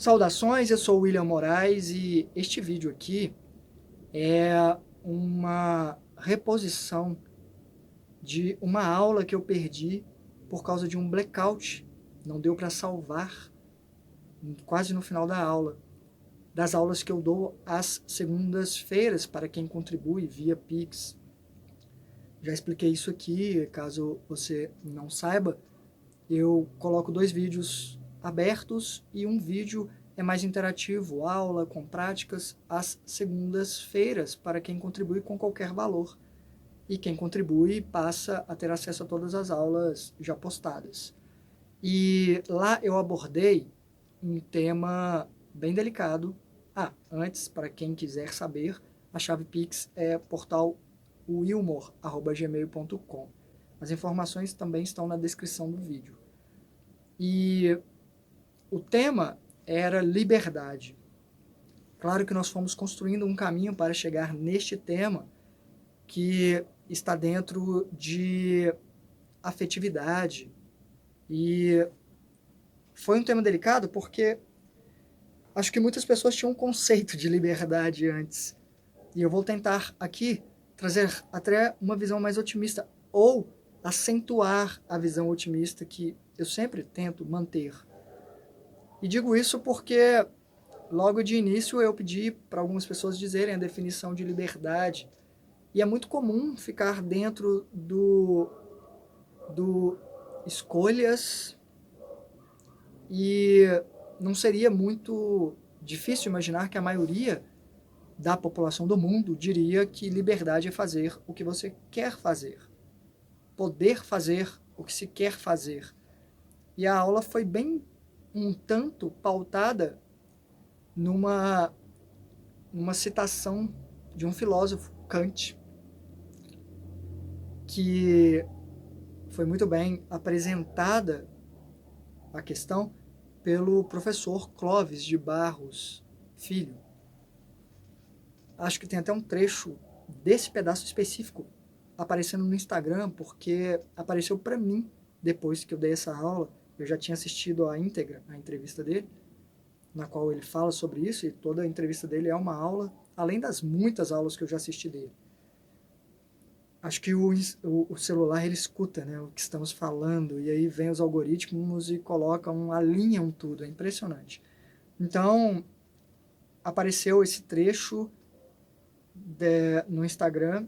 Saudações, eu sou o William Moraes e este vídeo aqui é uma reposição de uma aula que eu perdi por causa de um blackout. Não deu para salvar quase no final da aula, das aulas que eu dou às segundas-feiras para quem contribui via Pix. Já expliquei isso aqui, caso você não saiba. Eu coloco 2 vídeos abertos e um vídeo é mais interativo, aula com práticas, às segundas-feiras, para quem contribui com qualquer valor. E quem contribui passa a ter acesso a todas as aulas já postadas. E lá eu abordei um tema bem delicado. Antes, para quem quiser saber, a chave Pix é portal wilmor@gmail.com. As informações também estão na descrição do vídeo. E o tema era liberdade. Claro que nós fomos construindo um caminho para chegar neste tema que está dentro de afetividade. E foi um tema delicado porque acho que muitas pessoas tinham um conceito de liberdade antes. E eu vou tentar aqui trazer até uma visão mais otimista ou acentuar a visão otimista que eu sempre tento manter. E digo isso porque logo de início eu pedi para algumas pessoas dizerem a definição de liberdade. E é muito comum ficar dentro do escolhas, e não seria muito difícil imaginar que a maioria da população do mundo diria que liberdade é fazer o que você quer fazer. Poder fazer o que se quer fazer. E a aula foi bem um tanto pautada numa citação de um filósofo, Kant, que foi muito bem apresentada a questão pelo professor Clóvis de Barros Filho. Acho que tem até um trecho desse pedaço específico aparecendo no Instagram, porque apareceu para mim depois que eu dei essa aula. Eu já tinha assistido a íntegra, a entrevista dele, na qual ele fala sobre isso, e toda a entrevista dele é uma aula, além das muitas aulas que eu já assisti dele. Acho que o celular ele escuta, né, o que estamos falando, e aí vem os algoritmos e colocam, alinham tudo, é impressionante. Então, apareceu esse trecho no Instagram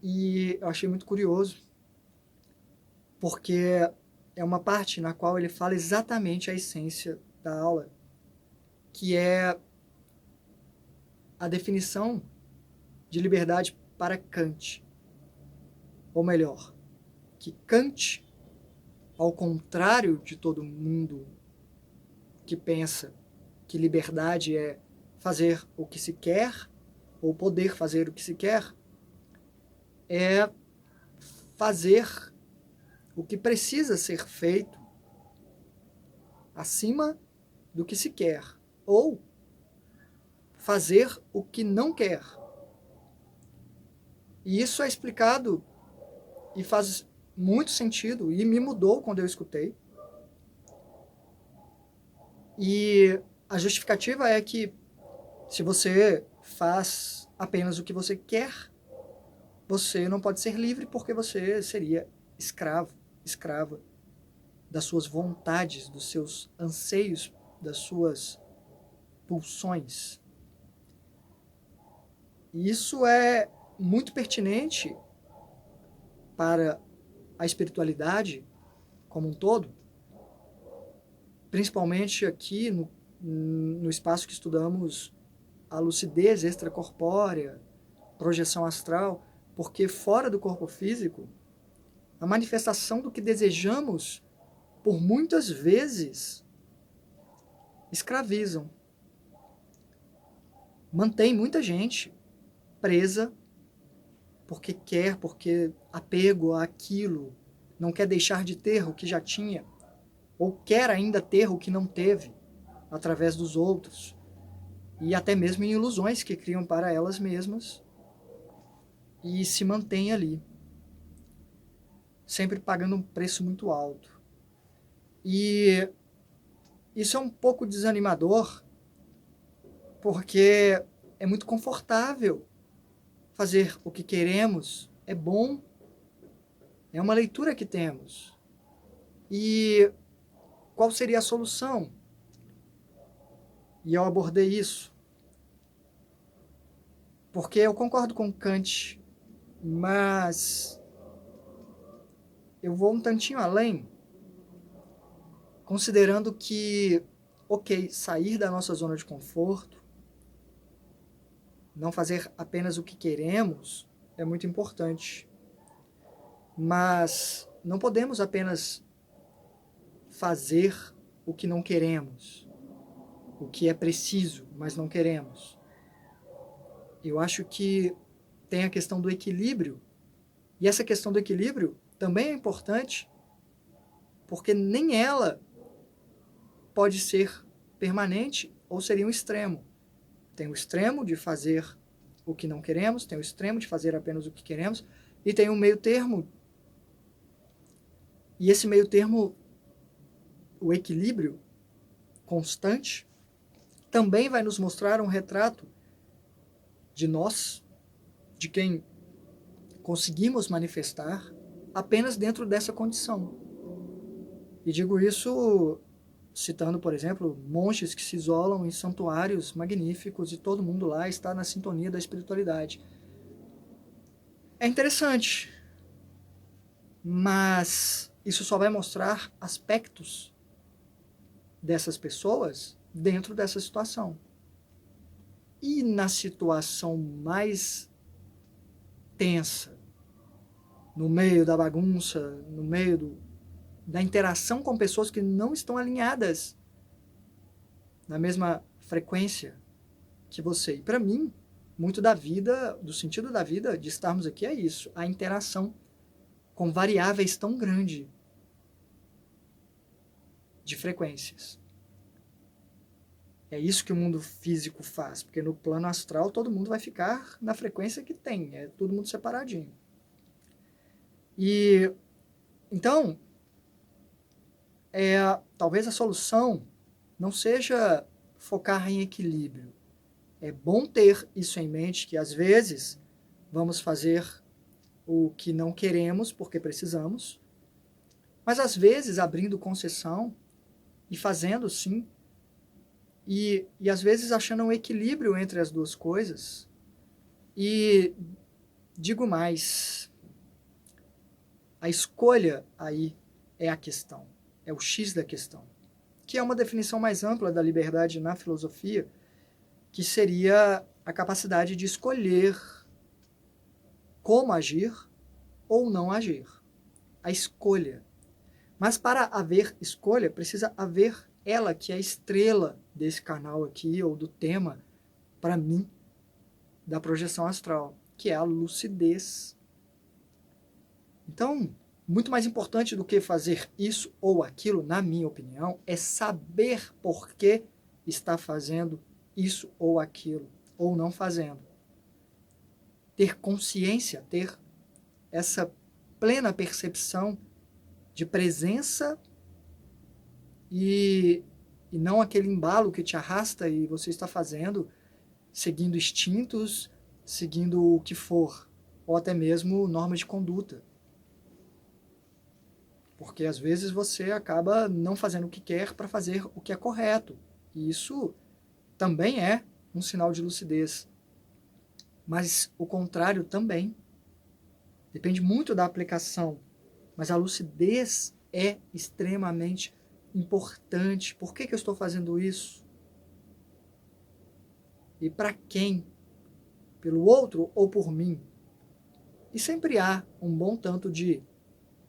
e eu achei muito curioso, porque é uma parte na qual ele fala exatamente a essência da aula, que é a definição de liberdade para Kant. Ou melhor, que Kant, ao contrário de todo mundo que pensa que liberdade é fazer o que se quer, ou poder fazer o que se quer, é fazer o que precisa ser feito acima do que se quer, ou fazer o que não quer. E isso é explicado e faz muito sentido, e me mudou quando eu escutei. E a justificativa é que se você faz apenas o que você quer, você não pode ser livre, porque você seria escravo, escrava das suas vontades, dos seus anseios, das suas pulsões. E isso é muito pertinente para a espiritualidade como um todo, principalmente aqui no espaço que estudamos a lucidez extracorpórea, projeção astral, porque fora do corpo físico, a manifestação do que desejamos, por muitas vezes, escravizam. Mantém muita gente presa porque quer, porque apego àquilo, não quer deixar de ter o que já tinha, ou quer ainda ter o que não teve, através dos outros, e até mesmo em ilusões que criam para elas mesmas, e se mantém ali, sempre pagando um preço muito alto. E isso é um pouco desanimador, porque é muito confortável fazer o que queremos, é bom, é uma leitura que temos. E qual seria a solução? E eu abordei isso, porque eu concordo com Kant, mas eu vou um tantinho além, considerando que, ok, sair da nossa zona de conforto, não fazer apenas o que queremos, é muito importante. Mas não podemos apenas fazer o que não queremos, o que é preciso, mas não queremos. Eu acho que tem a questão do equilíbrio, e essa questão do equilíbrio também é importante, porque nem ela pode ser permanente ou seria um extremo. Tem o extremo de fazer o que não queremos, tem o extremo de fazer apenas o que queremos, e tem um meio termo. E esse meio termo, o equilíbrio constante, também vai nos mostrar um retrato de nós, de quem conseguimos manifestar apenas dentro dessa condição. E digo isso citando, por exemplo, monges que se isolam em santuários magníficos e todo mundo lá está na sintonia da espiritualidade. É interessante, mas isso só vai mostrar aspectos dessas pessoas dentro dessa situação. E na situação mais tensa, no meio da bagunça, no meio da interação com pessoas que não estão alinhadas na mesma frequência que você. E para mim, muito da vida, do sentido da vida, de estarmos aqui é isso, a interação com variáveis tão grandes de frequências. É isso que o mundo físico faz, porque no plano astral todo mundo vai ficar na frequência que tem, é todo mundo separadinho. E então, talvez a solução não seja focar em equilíbrio. É bom ter isso em mente, que às vezes vamos fazer o que não queremos porque precisamos, mas às vezes abrindo concessão e fazendo sim, e às vezes achando um equilíbrio entre as duas coisas. E digo mais, a escolha aí é a questão, é o X da questão, que é uma definição mais ampla da liberdade na filosofia, que seria a capacidade de escolher como agir ou não agir. A escolha. Mas para haver escolha, precisa haver ela, que é a estrela desse canal aqui, ou do tema, para mim, da projeção astral, que é a lucidez. Então, muito mais importante do que fazer isso ou aquilo, na minha opinião, é saber por que está fazendo isso ou aquilo, ou não fazendo. Ter consciência, ter essa plena percepção de presença e não aquele embalo que te arrasta e você está fazendo, seguindo instintos, seguindo o que for, ou até mesmo normas de conduta. Porque às vezes você acaba não fazendo o que quer para fazer o que é correto. E isso também é um sinal de lucidez. Mas o contrário também. Depende muito da aplicação. Mas a lucidez é extremamente importante. Por que eu estou fazendo isso? E para quem? Pelo outro ou por mim? E sempre há um bom tanto de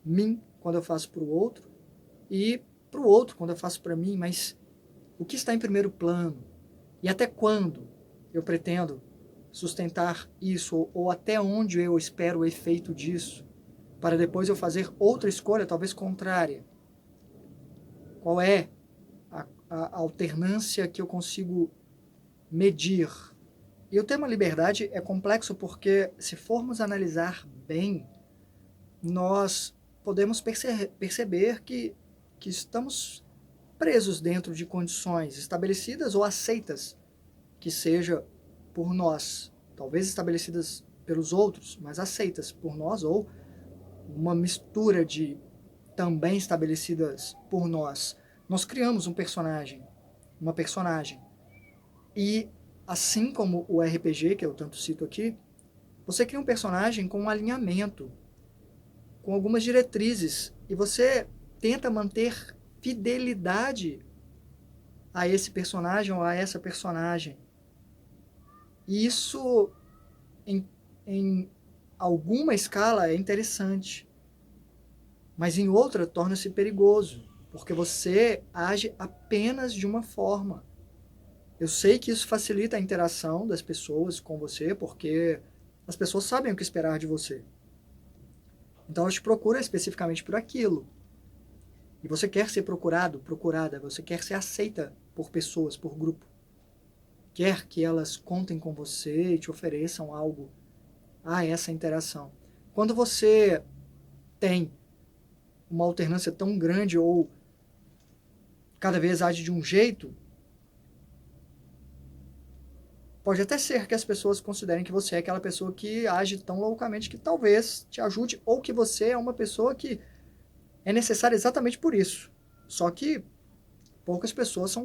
mim quando eu faço para o outro e para o outro quando eu faço para mim, mas o que está em primeiro plano? E até quando eu pretendo sustentar isso, ou até onde eu espero o efeito disso, para depois eu fazer outra escolha, talvez contrária? Qual é a alternância que eu consigo medir? E o tema liberdade é complexo porque, se formos analisar bem, nós podemos perceber que estamos presos dentro de condições estabelecidas ou aceitas que seja por nós, talvez estabelecidas pelos outros, mas aceitas por nós, ou uma mistura de também estabelecidas por nós. Nós criamos um personagem, uma personagem. E assim como o RPG, que eu tanto cito aqui, você cria um personagem com um alinhamento, com algumas diretrizes, e você tenta manter fidelidade a esse personagem ou a essa personagem. E isso, em alguma escala, é interessante, mas em outra torna-se perigoso, porque você age apenas de uma forma. Eu sei que isso facilita a interação das pessoas com você, porque as pessoas sabem o que esperar de você. Então elas te procuram especificamente por aquilo. E você quer ser procurado, procurada, você quer ser aceita por pessoas, por grupo. Quer que elas contem com você e te ofereçam algo a essa interação. Quando você tem uma alternância tão grande ou cada vez age de um jeito, pode até ser que as pessoas considerem que você é aquela pessoa que age tão loucamente que talvez te ajude, ou que você é uma pessoa que é necessária exatamente por isso. Só que poucas pessoas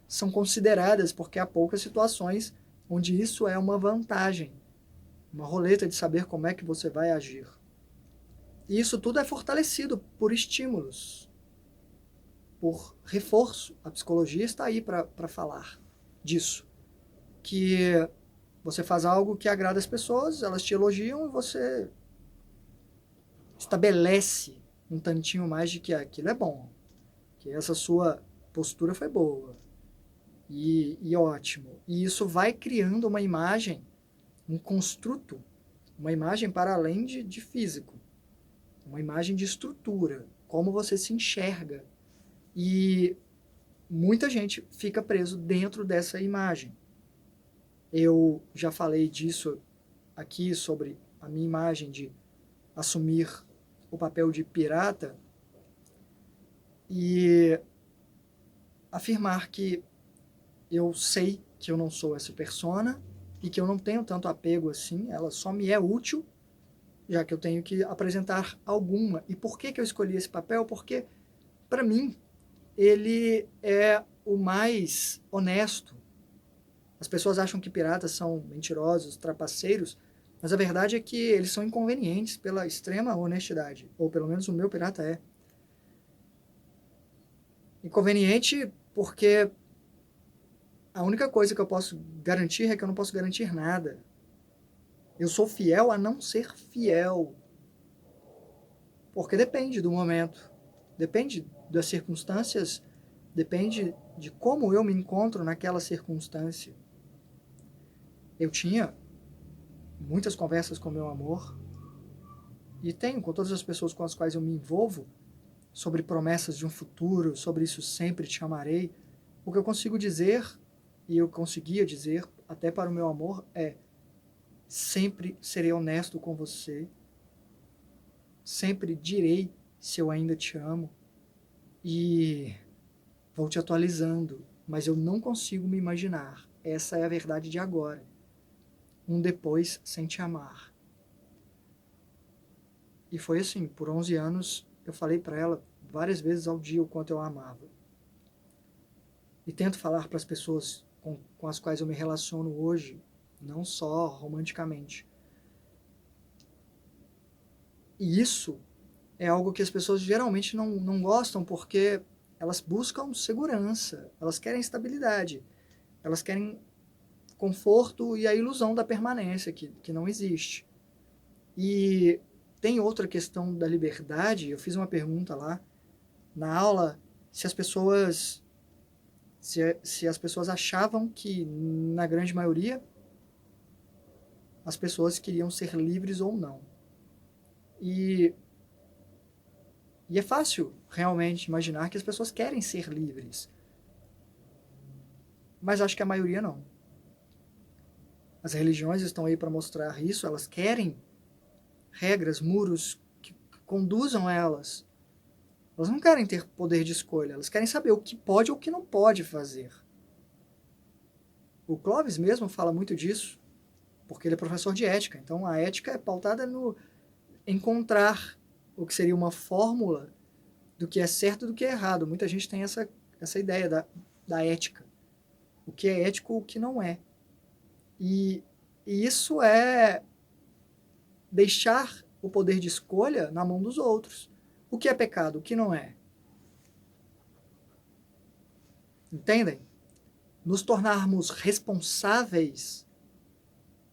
são consideradas, porque há poucas situações onde isso é uma vantagem, uma roleta de saber como é que você vai agir. E isso tudo é fortalecido por estímulos, por reforço. A psicologia está aí para falar disso. Que você faz algo que agrada as pessoas, elas te elogiam e você estabelece um tantinho mais de que aquilo é bom, que essa sua postura foi boa e ótimo. E isso vai criando uma imagem, um construto, uma imagem para além de físico, uma imagem de estrutura, como você se enxerga. E muita gente fica preso dentro dessa imagem. Eu já falei disso aqui, sobre a minha imagem de assumir o papel de pirata e afirmar que eu sei que eu não sou essa persona e que eu não tenho tanto apego assim, ela só me é útil, já que eu tenho que apresentar alguma. E por que eu escolhi esse papel? Porque, para mim, ele é o mais honesto. As pessoas acham que piratas são mentirosos, trapaceiros, mas a verdade é que eles são inconvenientes pela extrema honestidade, ou pelo menos o meu pirata é. Inconveniente porque a única coisa que eu posso garantir é que eu não posso garantir nada. Eu sou fiel a não ser fiel. Porque depende do momento, depende das circunstâncias, depende de como eu me encontro naquela circunstância. Eu tinha muitas conversas com meu amor e tenho com todas as pessoas com as quais eu me envolvo sobre promessas de um futuro, sobre isso sempre te amarei. O que eu consigo dizer, e eu conseguia dizer até para o meu amor, é: sempre serei honesto com você, sempre direi se eu ainda te amo e vou te atualizando, mas eu não consigo me imaginar. Essa é a verdade de agora. Um depois sem te amar. E foi assim, por 11 anos eu falei para ela várias vezes ao dia o quanto eu a amava. E tento falar para as pessoas com as quais eu me relaciono hoje, não só romanticamente. E isso é algo que as pessoas geralmente não gostam, porque elas buscam segurança, elas querem estabilidade, elas querem conforto e a ilusão da permanência, que não existe. E tem outra questão da liberdade. Eu fiz uma pergunta lá na aula se as pessoas achavam que, na grande maioria, as pessoas queriam ser livres ou não. E é fácil realmente imaginar que as pessoas querem ser livres. Mas acho que a maioria não. As religiões estão aí para mostrar isso, elas querem regras, muros que conduzam elas Elas não querem ter poder de escolha, elas querem saber o que pode ou o que não pode fazer. O Clóvis mesmo fala muito disso, porque ele é professor de ética. Então a ética é pautada no encontrar o que seria uma fórmula do que é certo e do que é errado. Muita gente tem essa ideia da ética. O que é ético, o que não é. E isso é deixar o poder de escolha na mão dos outros. O que é pecado, o que não é. Entendem? Nos tornarmos responsáveis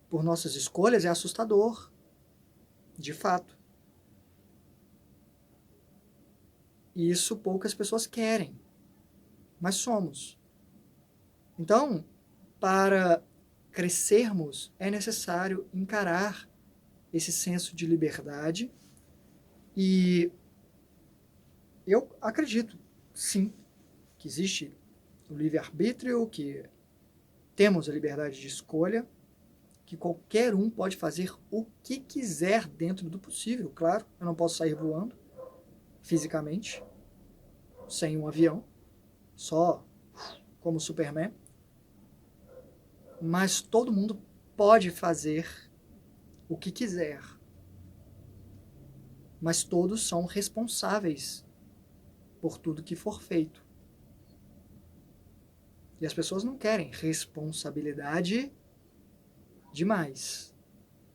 por nossas escolhas é assustador, de fato. E isso poucas pessoas querem, mas somos. Então, para crescermos, é necessário encarar esse senso de liberdade e eu acredito, sim, que existe o livre-arbítrio, que temos a liberdade de escolha, que qualquer um pode fazer o que quiser dentro do possível, claro. Eu não posso sair voando fisicamente, sem um avião, só como Superman. Mas todo mundo pode fazer o que quiser. Mas todos são responsáveis por tudo que for feito. E as pessoas não querem responsabilidade demais.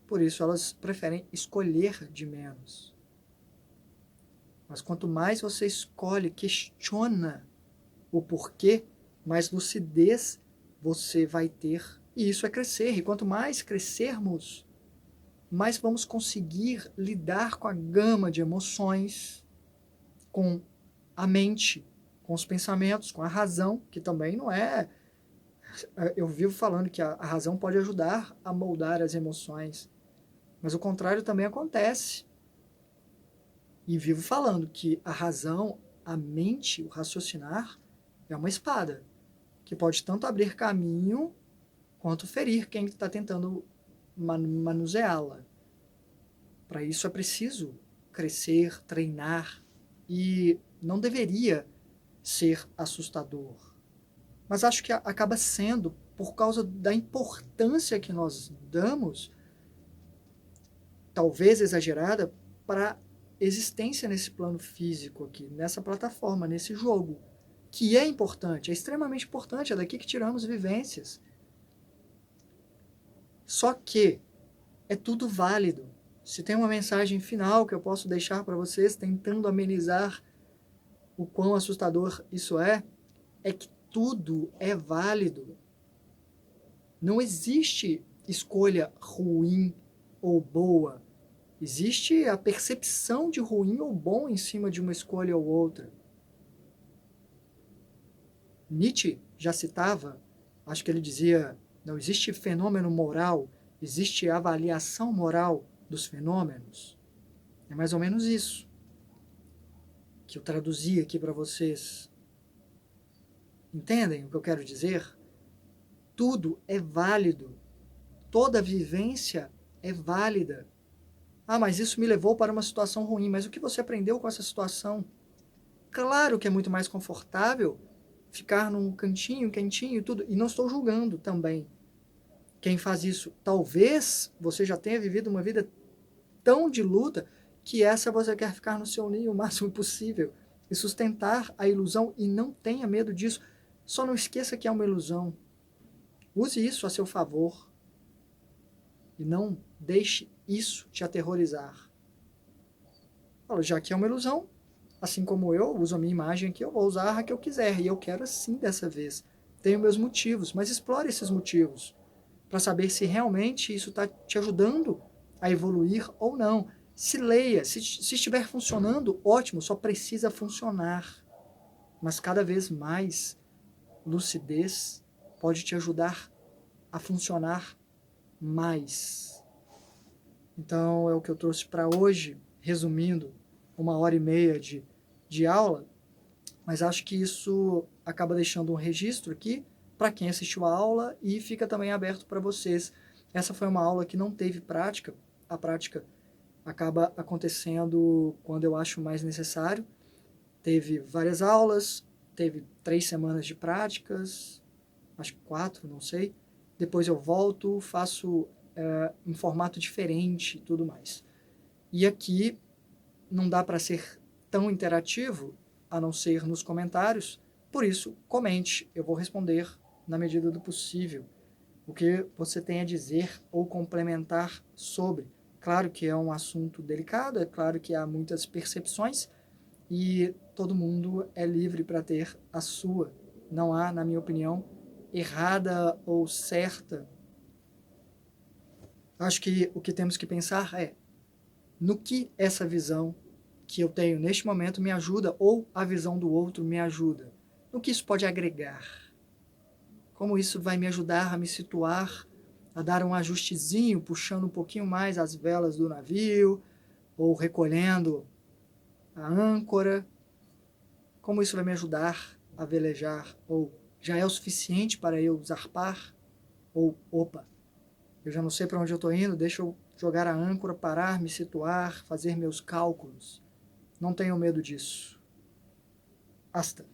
Por isso elas preferem escolher de menos. Mas quanto mais você escolhe, questiona o porquê, mais lucidez você vai ter. E isso é crescer. E quanto mais crescermos, mais vamos conseguir lidar com a gama de emoções, com a mente, com os pensamentos, com a razão, que também não é... Eu vivo falando que a razão pode ajudar a moldar as emoções, mas o contrário também acontece. E vivo falando que a razão, a mente, o raciocinar, é uma espada, que pode tanto abrir caminho, quanto ferir quem está tentando manuseá-la. Para isso é preciso crescer, treinar, e não deveria ser assustador. Mas acho que acaba sendo, por causa da importância que nós damos, talvez exagerada, para a existência nesse plano físico aqui, nessa plataforma, nesse jogo, que é importante, é extremamente importante, é daqui que tiramos vivências. Só que é tudo válido. Se tem uma mensagem final que eu posso deixar para vocês, tentando amenizar o quão assustador isso é que tudo é válido. Não existe escolha ruim ou boa. Existe a percepção de ruim ou bom em cima de uma escolha ou outra. Nietzsche já citava, acho que ele dizia, não existe fenômeno moral, existe avaliação moral dos fenômenos. É mais ou menos isso que eu traduzi aqui para vocês. Entendem o que eu quero dizer? Tudo é válido. Toda vivência é válida. Ah, mas isso me levou para uma situação ruim. Mas o que você aprendeu com essa situação? Claro que é muito mais confortável ficar num cantinho, quentinho e tudo. E não estou julgando também quem faz isso. Talvez você já tenha vivido uma vida tão de luta que essa você quer ficar no seu ninho o máximo possível e sustentar a ilusão, e não tenha medo disso. Só não esqueça que é uma ilusão. Use isso a seu favor e não deixe isso te aterrorizar. Já que é uma ilusão, assim como eu uso a minha imagem aqui, eu vou usar a que eu quiser, e eu quero assim dessa vez. Tenho meus motivos, mas explore esses motivos para saber se realmente isso está te ajudando a evoluir ou não. Se leia, se estiver funcionando, ótimo, só precisa funcionar. Mas cada vez mais lucidez pode te ajudar a funcionar mais. Então é o que eu trouxe para hoje, resumindo, 1h30 de aula, mas acho que isso acaba deixando um registro aqui para quem assistiu a aula e fica também aberto para vocês. Essa foi uma aula que não teve prática, a prática acaba acontecendo quando eu acho mais necessário, teve várias aulas, teve 3 semanas de práticas, acho que 4, não sei. Depois eu volto, faço em formato diferente e tudo mais. E aqui não dá para ser tão interativo, a não ser nos comentários, por isso, comente, eu vou responder na medida do possível o que você tem a dizer ou complementar sobre. Claro que é um assunto delicado, é claro que há muitas percepções e todo mundo é livre para ter a sua. Não há, na minha opinião, errada ou certa. Acho que o que temos que pensar é no que essa visão que eu tenho neste momento me ajuda ou a visão do outro me ajuda. No que isso pode agregar. Como isso vai me ajudar a me situar, a dar um ajustezinho, puxando um pouquinho mais as velas do navio, ou recolhendo a âncora. Como isso vai me ajudar a velejar, ou já é o suficiente para eu zarpar, ou opa, eu já não sei para onde eu estou indo, deixa eu jogar a âncora, parar, me situar, fazer meus cálculos. Não tenho medo disso. Hasta.